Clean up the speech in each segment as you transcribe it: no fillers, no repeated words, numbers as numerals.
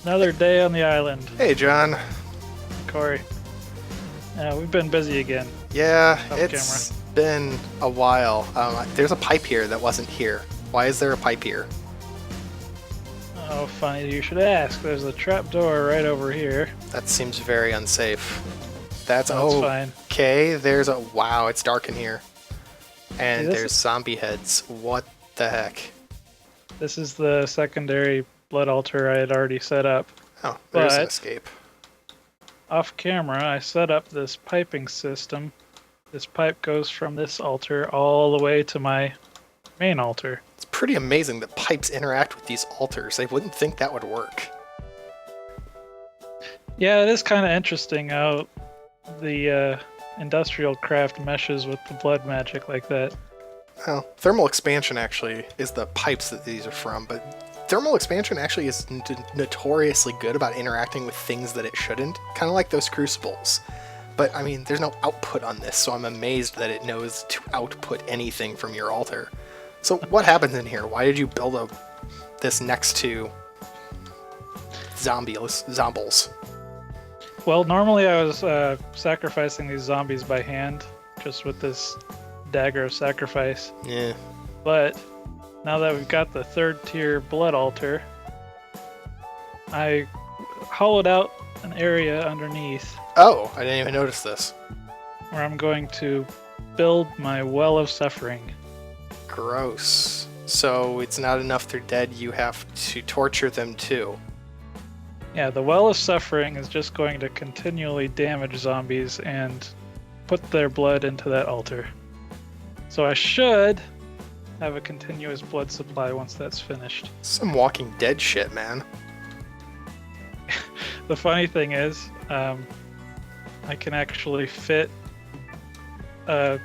Another day on the island, Hey, John. Corey. We've been busy again. Yeah, Off it's been a while. There's a pipe here that wasn't here. Why is there a pipe here? Oh, funny you should ask. There's a trap door right over here. That seems very unsafe. That's Fine. okay. There's a wow. It's dark in here, and See, there's zombie heads. What the heck? This is the secondary blood altar I had already set up. Oh, there's an But- escape. Off camera, I set up this piping system. This pipe goes from this altar all the way to my main altar. It's pretty amazing that pipes interact with these altars. I wouldn't think that would work. Yeah, it is kind of interesting how the industrial craft meshes with the blood magic like that. Well, thermal expansion actually is the pipes that these are from, but thermal expansion actually is notoriously good about interacting with things that it shouldn't, kind of like those crucibles. But, I mean, there's no output on this, so I'm amazed that it knows to output anything from your altar. So what happens in here? Why did you build this next to zombies? Well, normally I was sacrificing these zombies by hand, just with this dagger of sacrifice. Yeah. But now that we've got the third tier blood altar, I hollowed out an area underneath Oh, I didn't even notice this. where I'm going to build my well of suffering. Gross. So it's not enough they're dead, you have to torture them too. Yeah, the well of suffering is just going to continually damage zombies and put their blood into that altar. So I should have a continuous blood supply once that's finished. Some Walking Dead shit, man. The funny thing is, I can actually fit a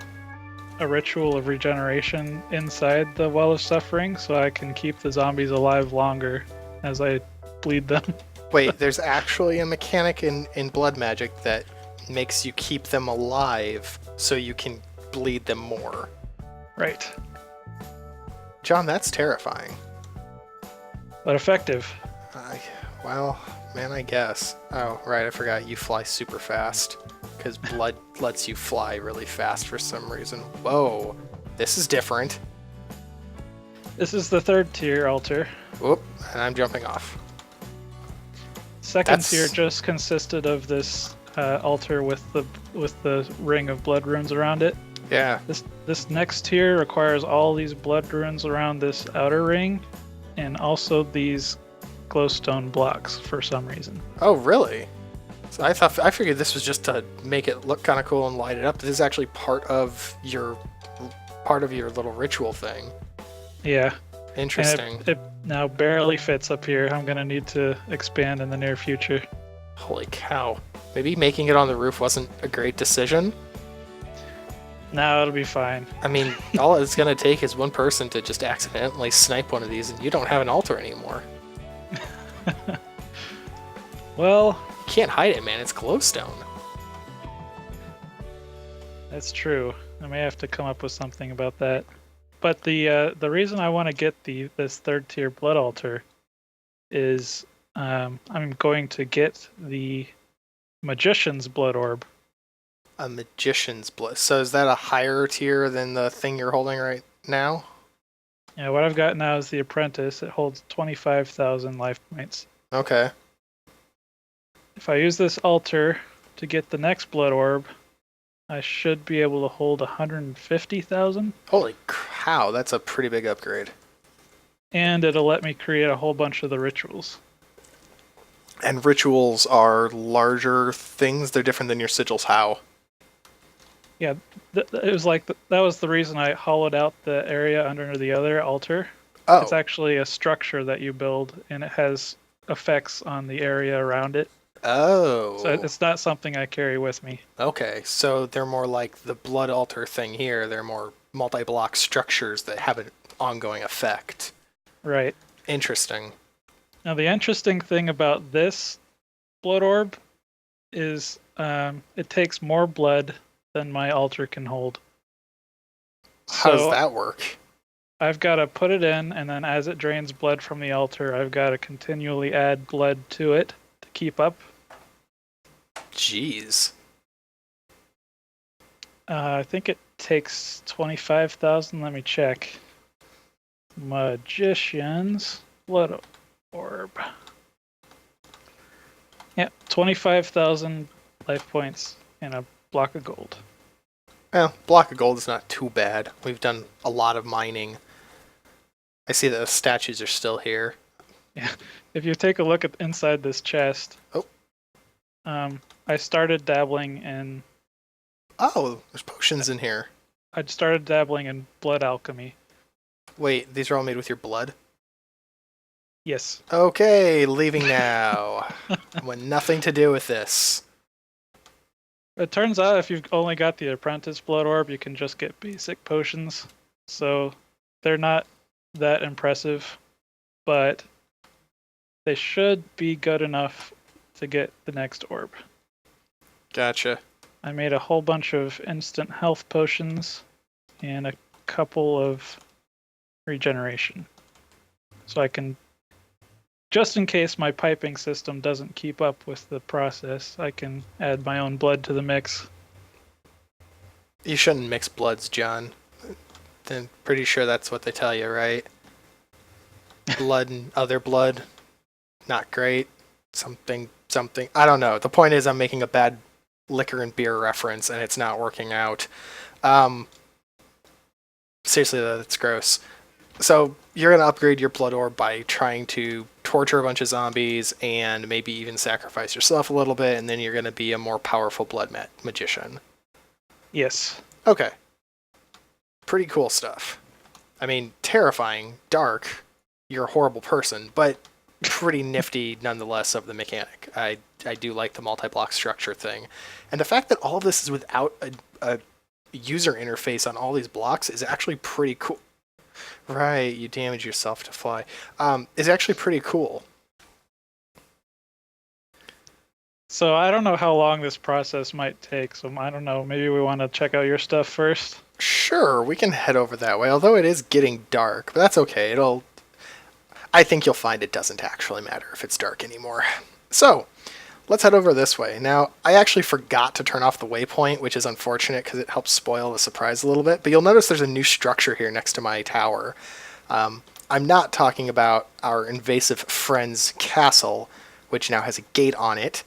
ritual of regeneration inside the well of suffering, so I can keep the zombies alive longer as I bleed them. Wait, there's actually a mechanic in blood magic that makes you keep them alive so you can bleed them more. Right. John, that's terrifying. But effective. Well, man, I guess. Oh, right, I forgot you fly super fast. Because blood lets you fly really fast for some reason. Whoa, this is different. This is the third tier altar. Whoop, and I'm jumping off. Second tier just consisted of this altar with the ring of blood runes around it. Yeah. This next tier requires all these blood runes around this outer ring, and also these glowstone blocks for some reason. Oh, really? So I figured this was just to make it look kind of cool and light it up. This is actually part of your little ritual thing. Yeah. Interesting. And it now barely fits up here. I'm gonna need to expand in the near future. Holy cow. Maybe making it on the roof wasn't a great decision. Now it'll be fine. I mean, all it's gonna take is one person to just accidentally snipe one of these and you don't have an altar anymore. Well, You can't hide it, man. It's glowstone. that's true. I may have to come up with something about that. But the reason I want to get this third tier blood altar is I'm going to get the magician's blood orb. A magician's blood. So is that a higher tier than the thing you're holding right now? Yeah, what I've got now is the apprentice. It holds 25,000 life points. Okay. If I use this altar to get the next blood orb, I should be able to hold 150,000. Holy cow, that's a pretty big upgrade. And it'll let me create a whole bunch of the rituals. And rituals are larger things? They're different than your sigils. How? Yeah, it was like that was the reason I hollowed out the area under the other altar. Oh. It's actually a structure that you build, and it has effects on the area around it. Oh. So it's not something I carry with me. Okay, so they're more like the blood altar thing here. They're more multi-block structures that have an ongoing effect. Right. Interesting. Now, the interesting thing about this blood orb is it takes more blood than my altar can hold. How does So that work? I've got to put it in, and then as it drains blood from the altar, I've got to continually add blood to it to keep up. Jeez. I think it takes 25,000. Let me check. Magician's blood orb. Yeah, 25,000 life points in a block of gold. Well, block of gold is not too bad. We've done a lot of mining. I see that the statues are still here. Yeah, if you take a look at inside this chest. Oh. I started dabbling in. Oh, there's potions in here. I started dabbling in blood alchemy. Wait, these are all made with your blood? Yes. Okay, leaving now. I want nothing to do with this. It turns out if you've only got the apprentice blood orb, you can just get basic potions. So they're not that impressive, but they should be good enough to get the next orb. Gotcha. I made a whole bunch of instant health potions and a couple of regeneration. So I can, just in case my piping system doesn't keep up with the process, I can add my own blood to the mix. You shouldn't mix bloods, John. I'm pretty sure that's what they tell you, right? Blood and other blood, not great. Something. I don't know. The point is I'm making a bad liquor and beer reference, and it's not working out. Seriously, though, that's gross. So you're going to upgrade your blood orb by trying to torture a bunch of zombies and maybe even sacrifice yourself a little bit, and then you're going to be a more powerful blood magician. Yes. Okay. Pretty cool stuff. I mean, terrifying, dark, you're a horrible person, but pretty nifty nonetheless of the mechanic. I do like the multi-block structure thing. And the fact that all of this is without a user interface on all these blocks is actually pretty cool. Right, you damage yourself to fly. Is actually pretty cool. So I don't know how long this process might take, so I don't know. Maybe we want to check out your stuff first? Sure, we can head over that way, although it is getting dark, but that's okay. I think you'll find it doesn't actually matter if it's dark anymore. So, let's head over this way. Now, I actually forgot to turn off the waypoint, which is unfortunate because it helps spoil the surprise a little bit, but you'll notice there's a new structure here next to my tower. I'm not talking about our invasive friend's castle, which now has a gate on it,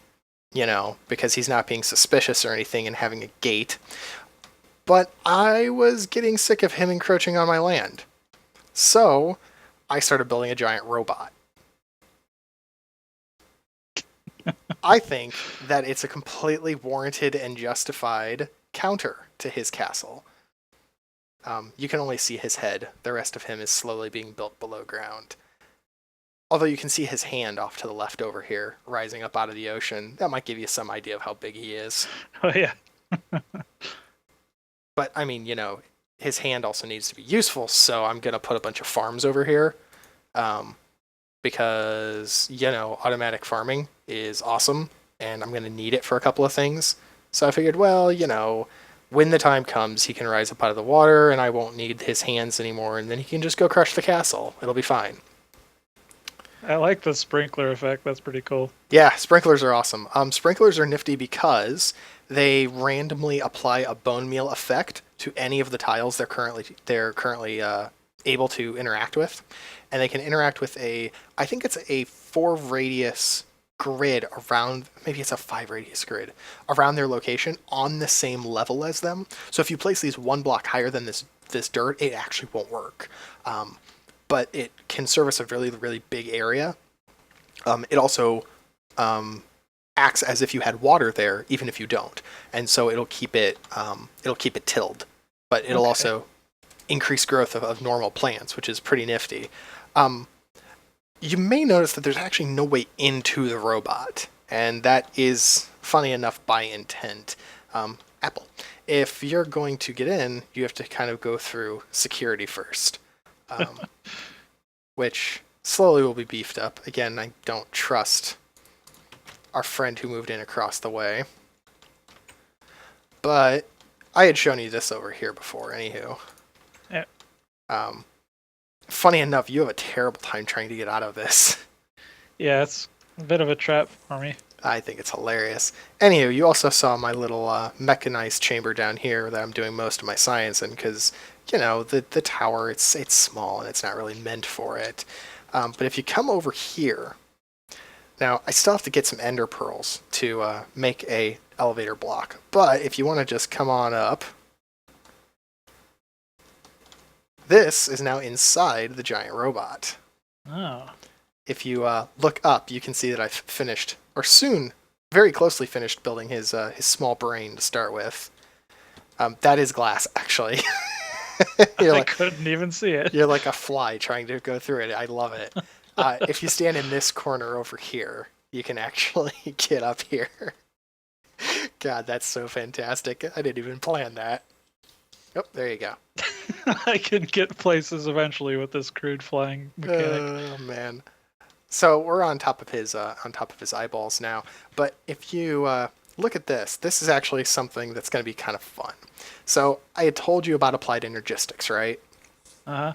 because he's not being suspicious or anything and having a gate. But I was getting sick of him encroaching on my land. So, I started building a giant robot. I think that it's a completely warranted and justified counter to his castle. You can only see his head. The rest of him is slowly being built below ground. Although you can see his hand off to the left over here, rising up out of the ocean. That might give you some idea of how big he is. Oh, yeah. But, I mean, his hand also needs to be useful, so I'm going to put a bunch of farms over here. Because, automatic farming is awesome, and I'm going to need it for a couple of things. So I figured, well, when the time comes, he can rise up out of the water, and I won't need his hands anymore, and then he can just go crush the castle. It'll be fine. I like the sprinkler effect. That's pretty cool. Yeah, sprinklers are awesome. Sprinklers are nifty because they randomly apply a bone meal effect to any of the tiles they're currently able to interact with, and they can interact with I think it's a 4 radius grid around, maybe it's a 5 radius grid around their location on the same level as them. So if you place these one block higher than this dirt, it actually won't work. But it can service a really, really big area. It also acts as if you had water there, even if you don't, and so it'll keep it tilled, but it'll also increase growth of normal plants, which is pretty nifty. You may notice that there's actually no way into the robot, and that is, funny enough, by intent. Apple, if you're going to get in, you have to kind of go through security first, which slowly will be beefed up. Again, I don't trust our friend who moved in across the way. But I had shown you this over here before, anywho. Yeah. Funny enough, you have a terrible time trying to get out of this. Yeah, it's a bit of a trap for me. I think it's hilarious. Anywho, you also saw my little mechanized chamber down here that I'm doing most of my science in because, the tower, it's small and it's not really meant for it. But if you come over here, now I still have to get some ender pearls to make a elevator block. But if you want to just come on up, this is now inside the giant robot. Oh. If you look up, you can see that I've finished, or soon, very closely finished building his small brain to start with. That is glass, actually. I couldn't even see it. You're like a fly trying to go through it. I love it. If you stand in this corner over here, you can actually get up here. God, that's so fantastic. I didn't even plan that. Oh, there you go. I can get places eventually with this crude flying mechanic. Oh man. So we're on top of his eyeballs now. But if you look at this, this is actually something that's going to be kind of fun. So I had told you about applied energistics, right? Uh-huh.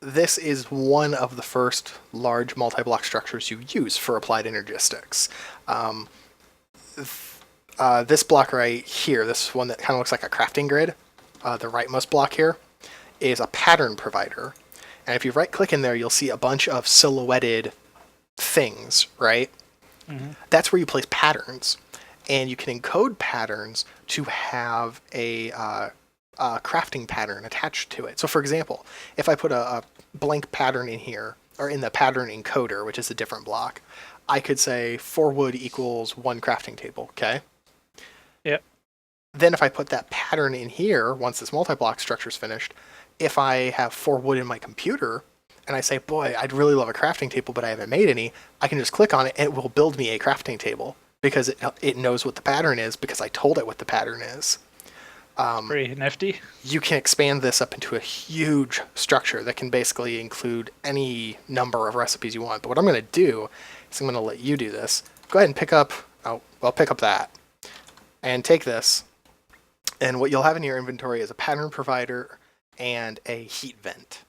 This is one of the first large multi-block structures you use for applied energistics. This block right here, this one that kind of looks like a crafting grid, the rightmost block here, is a pattern provider. And if you right-click in there, you'll see a bunch of silhouetted things, right? Mm-hmm. That's where you place patterns. And you can encode patterns to have a crafting pattern attached to it. So for example, if I put a blank pattern in here, or in the pattern encoder, which is a different block, I could say 4 wood equals 1 crafting table, okay? Yep. Then if I put that pattern in here, once this multi-block structure is finished, if I have 4 wood in my computer, and I say, boy, I'd really love a crafting table, but I haven't made any, I can just click on it and it will build me a crafting table because it knows what the pattern is because I told it what the pattern is. Pretty nifty. You can expand this up into a huge structure that can basically include any number of recipes you want. But what I'm going to do is I'm going to let you do this. Go ahead and pick up that and take this. And what you'll have in your inventory is a pattern provider and a heat vent.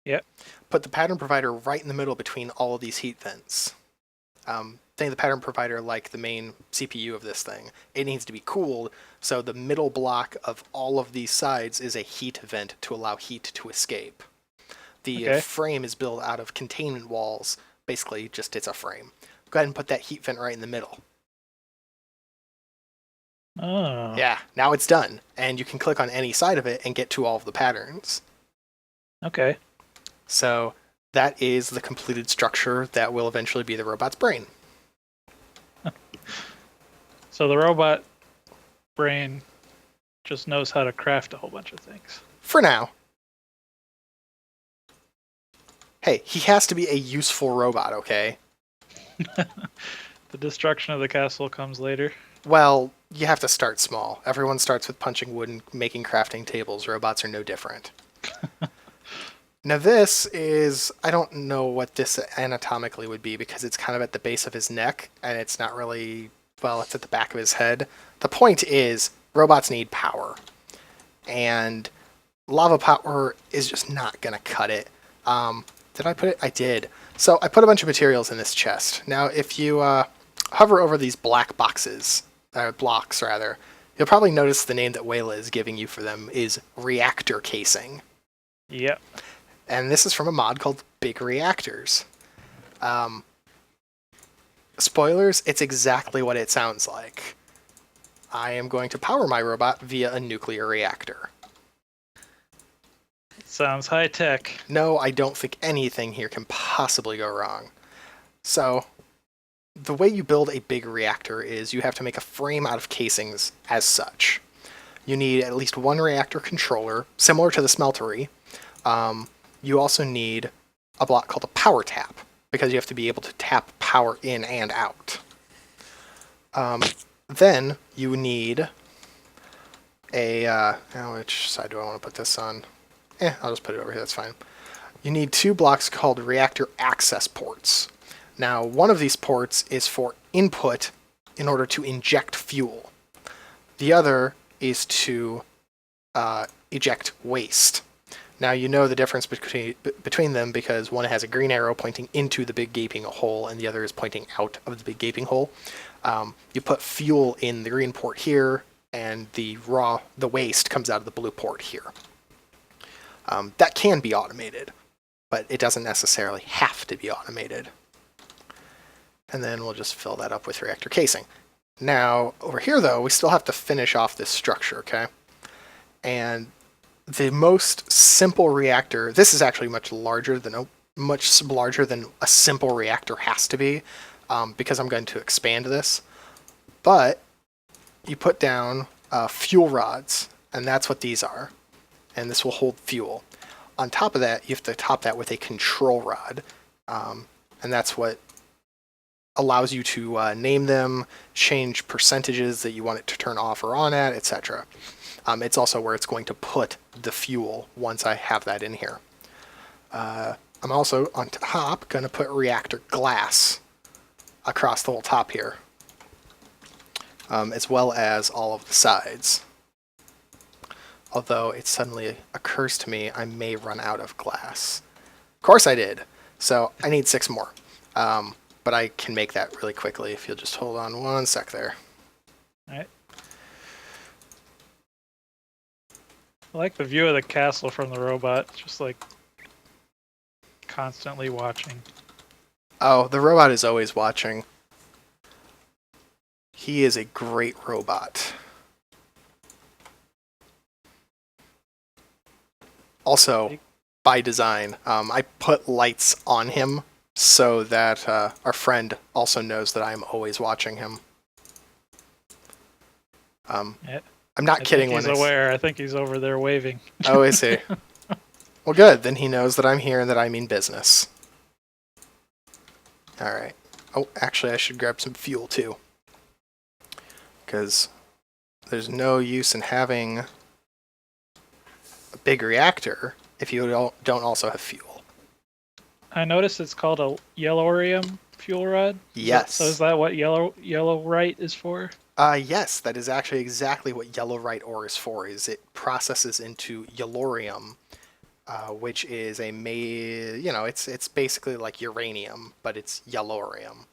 Yep. Put the pattern provider right in the middle between all of these heat vents. Think of the pattern provider like the main CPU of this thing. It needs to be cooled, so the middle block of all of these sides is a heat vent to allow heat to escape. The frame is built out of containment walls. Basically, just it's a frame. Go ahead and put that heat vent right in the middle. Oh. Yeah, now it's done. And you can click on any side of it and get to all of the patterns. Okay. So that is the completed structure that will eventually be the robot's brain. So the robot brain just knows how to craft a whole bunch of things. For now. Hey, he has to be a useful robot, okay? The destruction of the castle comes later. Well, you have to start small. Everyone starts with punching wood and making crafting tables. Robots are no different. Now this is, I don't know what this anatomically would be because it's kind of at the base of his neck and it's not really, well, it's at the back of his head. The point is, robots need power. And lava power is just not going to cut it. Did I put it? I did. So I put a bunch of materials in this chest. Now if you hover over these black boxes, blocks rather, you'll probably notice the name that Wayla is giving you for them is reactor casing. Yep. And this is from a mod called Big Reactors. Spoilers, it's exactly what it sounds like. I am going to power my robot via a nuclear reactor. Sounds high tech. No, I don't think anything here can possibly go wrong. So, the way you build a big reactor is you have to make a frame out of casings as such. You need at least one reactor controller, similar to the smeltery. You also need a block called a power tap, because you have to be able to tap power in and out. Then you need a, which side do I want to put this on? I'll just put it over here, that's fine. You need 2 blocks called reactor access ports. Now, one of these ports is for input in order to inject fuel. The other is to eject waste. Now you know the difference between them because one has a green arrow pointing into the big gaping hole and the other is pointing out of the big gaping hole. You put fuel in the green port here, and the waste comes out of the blue port here. That can be automated, but it doesn't necessarily have to be automated. And then we'll just fill that up with reactor casing. Now, over here though, we still have to finish off this structure, okay? And the most simple reactor, this is actually much larger than a simple reactor has to be, because I'm going to expand this. But you put down fuel rods, and that's what these are. And this will hold fuel. On top of that, you have to top that with a control rod, and that's what allows you to name them, change percentages that you want it to turn off or on at, etc. It's also where it's going to put the fuel once I have that in here. I'm also on top going to put reactor glass across the whole top here, as well as all of the sides. Although it suddenly occurs to me I may run out of glass. Of course I did. So I need 6 more. But I can make that really quickly if you'll just hold on one sec there. Alright. I like the view of the castle from the robot, just like constantly watching. Oh, the robot is always watching. He is a great robot. Also, by design, I put lights on him so that our friend also knows that I'm always watching him. Yeah. I'm not kidding when he's aware. I think he's over there waving. Oh, is he? Well, good. Then he knows that I'm here and that I mean business. Alright. Oh, actually, I should grab some fuel, too. Because there's no use in having a big reactor if you don't also have fuel. I noticed it's called a yellorium fuel rod. Yes. So is that what yellowite is for? Yes, that is actually exactly what yellowite ore is for. Is it processes into yellorium, which is it's basically like uranium, but it's yellorium.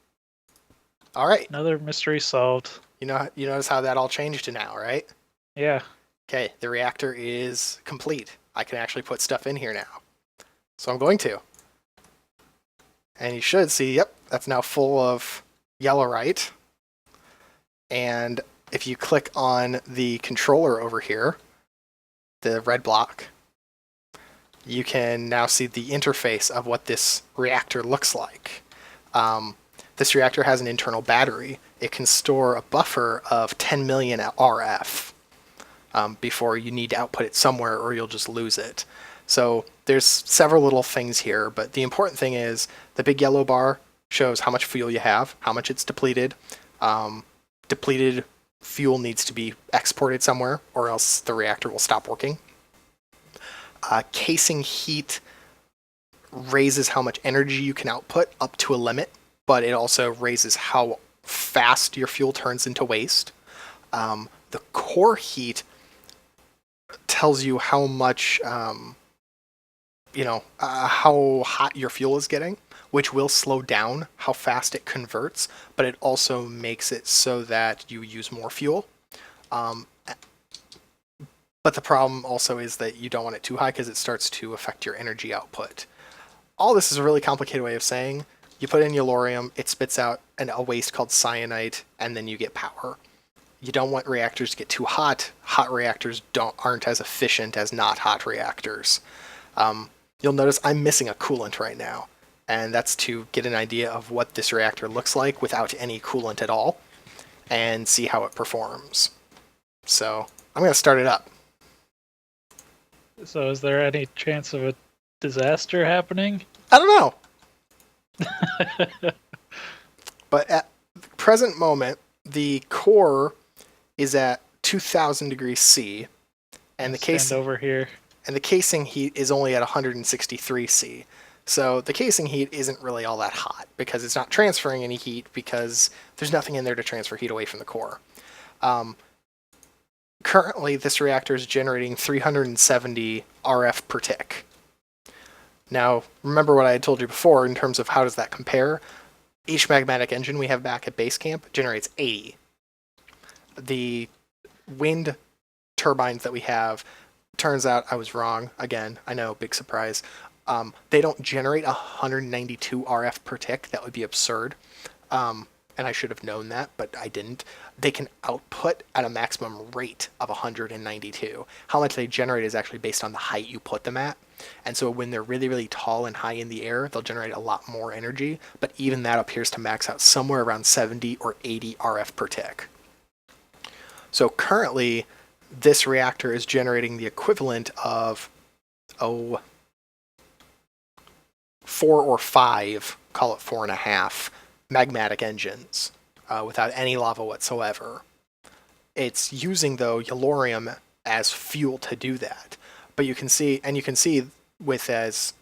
All right. Another mystery solved. You notice how that all changed to now, right? Yeah. Okay, the reactor is complete. I can actually put stuff in here now. So I'm going to. And you should see, yep, that's now full of yellowite. And if you click on the controller over here, the red block, you can now see the interface of what this reactor looks like. This reactor has an internal battery. It can store a buffer of 10 million RF before you need to output it somewhere or you'll just lose it. So there's several little things here, but the important thing is the big yellow bar shows how much fuel you have, how much it's depleted. Depleted fuel needs to be exported somewhere or else the reactor will stop working. Casing heat raises how much energy you can output up to a limit, but it also raises how fast your fuel turns into waste. The core heat tells you how much, how hot your fuel is getting, which will slow down how fast it converts, but it also makes it so that you use more fuel. But the problem also is that you don't want it too high because it starts to affect your energy output. All this is a really complicated way of saying you put in yellorium, it spits out a waste called cyanite, and then you get power. You don't want reactors to get too hot. Hot reactors aren't as efficient as not hot reactors. You'll notice I'm missing a coolant right now, and that's to get an idea of what this reactor looks like without any coolant at all, and see how it performs. So I'm going to start it up. So is there any chance of a disaster happening? I don't know. But at the present moment, the core is at 2,000 degrees C, and the casing over here. And the casing heat is only at 163 C. So the casing heat isn't really all that hot because it's not transferring any heat because there's nothing in there to transfer heat away from the core. Currently, this reactor is generating 370 RF per tick. Now, remember what I had told you before in terms of how does that compare? Each magmatic engine we have back at base camp generates 80. The wind turbines that we have, turns out I was wrong. Again, I know, big surprise. They don't generate 192 RF per tick. That would be absurd. And I should have known that, but I didn't. They can output at a maximum rate of 192. How much they generate is actually based on the height you put them at. And so when they're really, really tall and high in the air, they'll generate a lot more energy, but even that appears to max out somewhere around 70 or 80 RF per tick. So currently, this reactor is generating the equivalent of, 4 or 5, call it 4.5, magmatic engines without any lava whatsoever. It's using, though, yellorium as fuel to do that. But you can see with as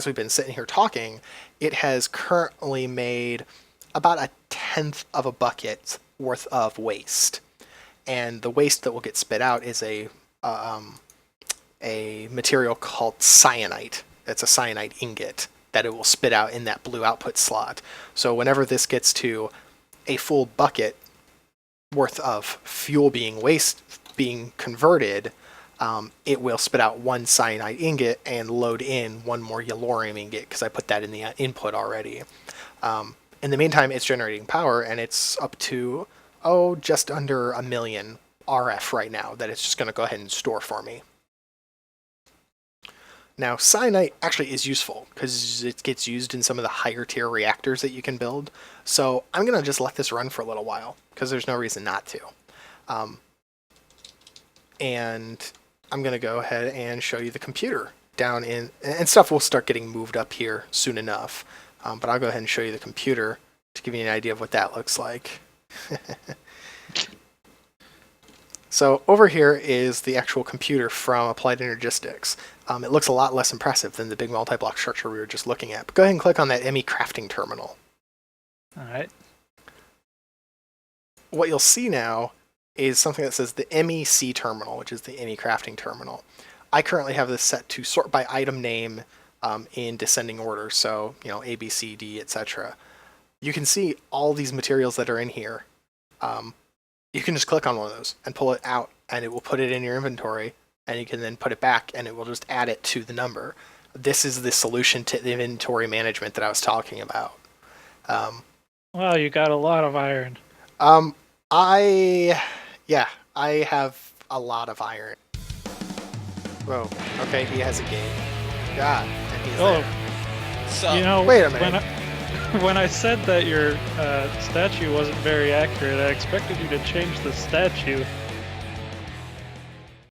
we've been sitting here talking, it has currently made about 1/10 of a bucket worth of waste. And the waste that will get spit out is a material called cyanite. It's a cyanite ingot that it will spit out in that blue output slot. So whenever this gets to a full bucket worth of fuel being converted, it will spit out one cyanide ingot and load in one more yellorium ingot because I put that in the input already. In the meantime, it's generating power, and it's up to just under 1 million RF right now that it's just going to go ahead and store for me. Now, cyanite actually is useful because it gets used in some of the higher tier reactors that you can build. So I'm going to just let this run for a little while because there's no reason not to. And I'm going to go ahead and show you the computer down in, and stuff will start getting moved up here soon enough. But I'll go ahead and show you the computer to give you an idea of what that looks like. So over here is the actual computer from Applied Energistics. It looks a lot less impressive than the big multi-block structure we were just looking at. But go ahead and click on that ME crafting terminal. All right. What you'll see now is something that says the MEC terminal, which is the ME crafting terminal. I currently have this set to sort by item name in descending order, so A, B, C, D, etc. You can see all these materials that are in here. You can just click on one of those and pull it out, and it will put it in your inventory, and you can then put it back, and it will just add it to the number. This is the solution to the inventory management that I was talking about. Wow, you got a lot of iron. I have a lot of iron. Whoa, okay, he has a gate. God, and he's there. So, Wait a minute. When I said that your statue wasn't very accurate, I expected you to change the statue